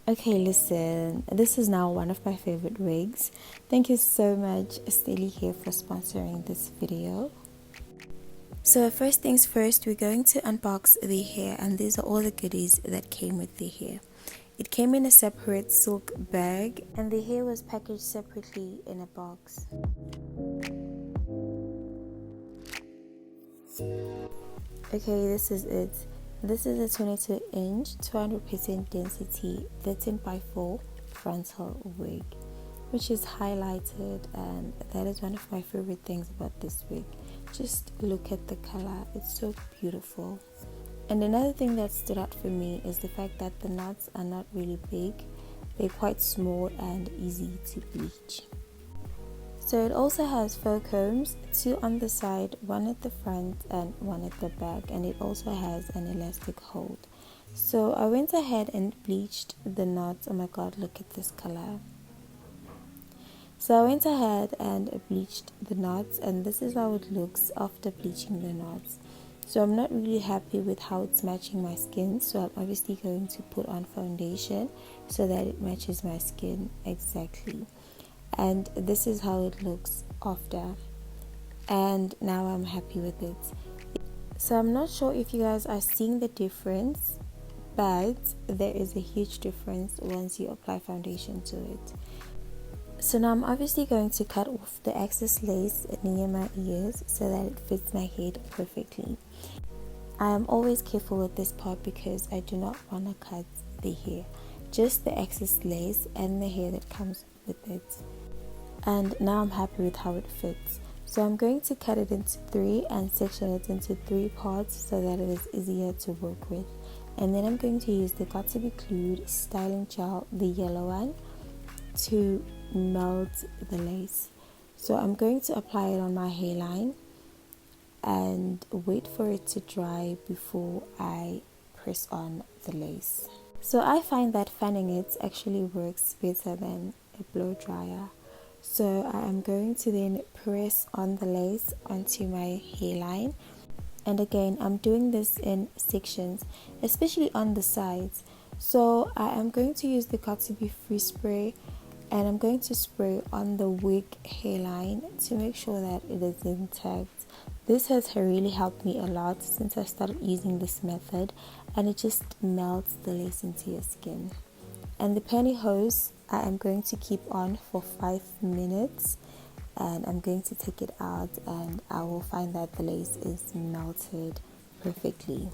Okay, listen, this is now one of my favorite wigs. Thank you so much, Celie Hair, for sponsoring this video. So first things first, we're going to unbox the hair, and these are all the goodies that came with the hair. It came in a separate silk bag, and the hair was packaged separately in a box. Okay, this is it. This is a 22-inch, 200% density, 13x4 frontal wig, which is highlighted, and that is one of my favorite things about this wig. Just look at the color, it's so beautiful. And another thing that stood out for me is the fact that the knots are not really big, they're quite small and easy to bleach. So it also has faux combs, 2 on the side, 1 at the front and 1 at the back, and it also has an elastic hold. So I went ahead and bleached the knots. Oh my god, look at this color. So I went ahead and bleached the knots, and this is how it looks after bleaching the knots. So I'm not really happy with how it's matching my skin, so I'm obviously going to put on foundation so that it matches my skin exactly. And this is how it looks after, and now I'm happy with it. So I'm not sure if you guys are seeing the difference, but there is a huge difference once you apply foundation to it. So now I'm obviously going to cut off the excess lace near my ears so that it fits my head perfectly. I am always careful with this part because I do not want to cut the hair, just the excess lace and the hair that comes with it. And now I'm happy with how it fits. So I'm going to cut it into 3 and section it into 3 parts so that it is easier to work with. And then I'm going to use the Got To Be Glued styling gel, the yellow one, to melt the lace. So I'm going to apply it on my hairline and wait for it to dry before I press on the lace. So I find that fanning it actually works better than a blow dryer. So I am going to then press on the lace onto my hairline, and again I'm doing this in sections, especially on the sides. So I am going to use the Got To Be Free spray, and I'm going to spray on the wig hairline to make sure that it is intact. This has really helped me a lot since I started using this method, and it just melts the lace into your skin. And the pantyhose I am going to keep on for 5 minutes, and I'm going to take it out, and I will find that the lace is melted perfectly.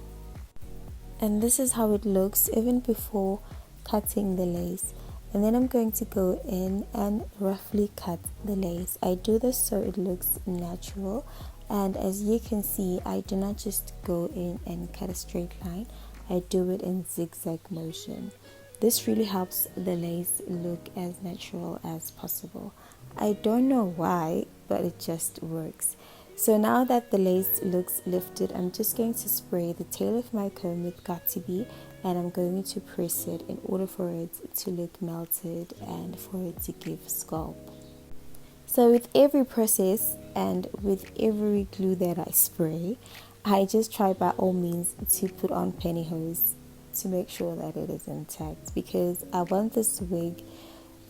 And this is how it looks even before cutting the lace. And then I'm going to go in and roughly cut the lace. I do this so it looks natural, and as you can see, I do not just go in and cut a straight line, I do it in zigzag motion. This really helps the lace look as natural as possible. I don't know why, but it just works. So now that the lace looks lifted, I'm just going to spray the tail of my comb with Got To Be, and I'm going to press it in order for it to look melted and for it to give sculpt. So with every process and with every glue that I spray, I just try by all means to put on pantyhose to make sure that it is intact, because I want this wig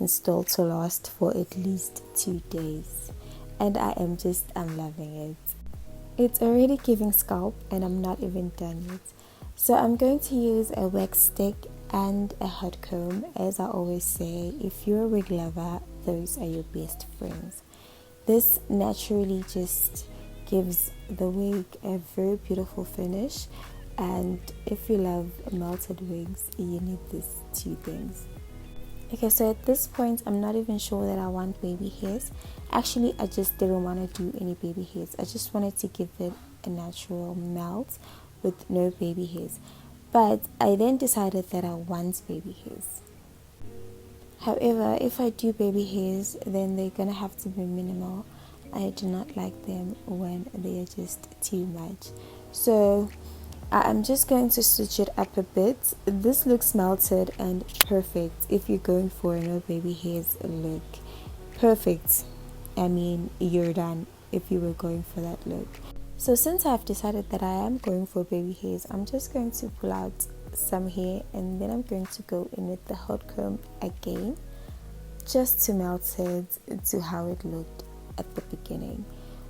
installed to last for at least 2 days, and I'm loving it. It's already giving scalp, and I'm not even done yet. So I'm going to use a wax stick and a hot comb. As I always say, if you're a wig lover, those are your best friends. This naturally just gives the wig a very beautiful finish, and if you love melted wigs, you need these 2 things. Okay, so at this point I'm not even sure that I want baby hairs. Actually, I just didn't want to do any baby hairs. I just wanted to give it a natural melt with no baby hairs, but I then decided that I want baby hairs. However, if I do baby hairs, then they're gonna have to be minimal. I do not like them when they are just too much. So I'm just going to switch it up a bit. This looks melted and perfect if you're going for a no baby hairs look. Perfect. I mean, you're done if you were going for that look. So since I've decided that I am going for baby hairs, I'm just going to pull out some hair and then I'm going to go in with the hot comb again, just to melt it to how it looked at the beginning.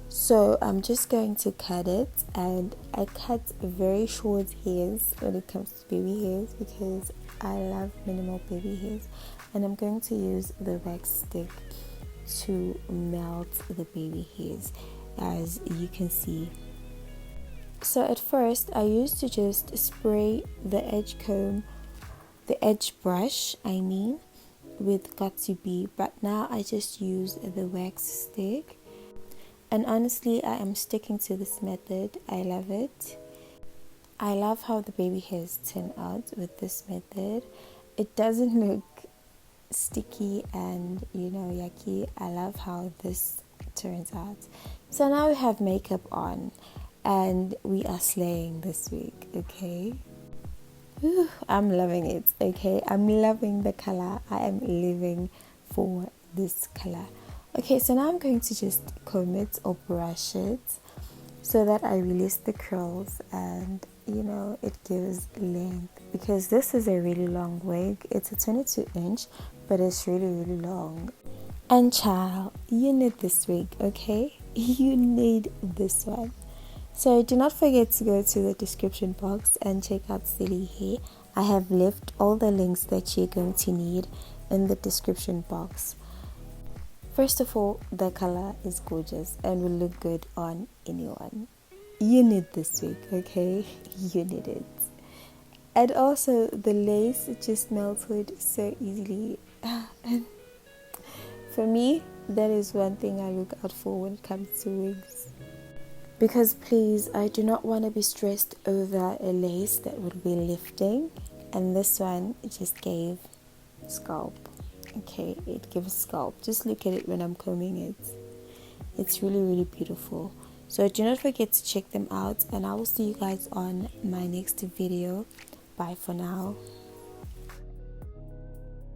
So I'm just going to cut it, and I cut very short hairs when it comes to baby hairs because I love minimal baby hairs, and I'm going to use the wax stick to melt the baby hairs, as you can see. So at first I used to just spray the edge comb, the edge brush with Got2b, but now I just use the wax stick. And honestly, I am sticking to this method. I love it. I love how the baby hairs turn out with this method. It doesn't look sticky and yucky. I love how this turns out. So now we have makeup on and we are slaying this week, okay? Whew, I'm loving it, okay? I'm loving the color. I am living for this color. Okay, so now I'm going to just comb it or brush it so that I release the curls and it gives length, because this is a really long wig. It's a 22-inch, but it's really long. And child, you need this wig, okay? You need this one. So do not forget to go to the description box and check out Celie Hair. I have left all the links that you're going to need in the description box. First of all, the color is gorgeous and will look good on anyone. You need this wig, okay? You need it. And also, the lace just melted so easily. And for me, that is one thing I look out for when it comes to wigs. Because please, I do not want to be stressed over a lace that would be lifting. And this one just gave scalp. Okay, it gives scalp. Just look at it when I'm combing it. It's really beautiful. So do not forget to check them out, and I will see you guys on my next video. Bye for now.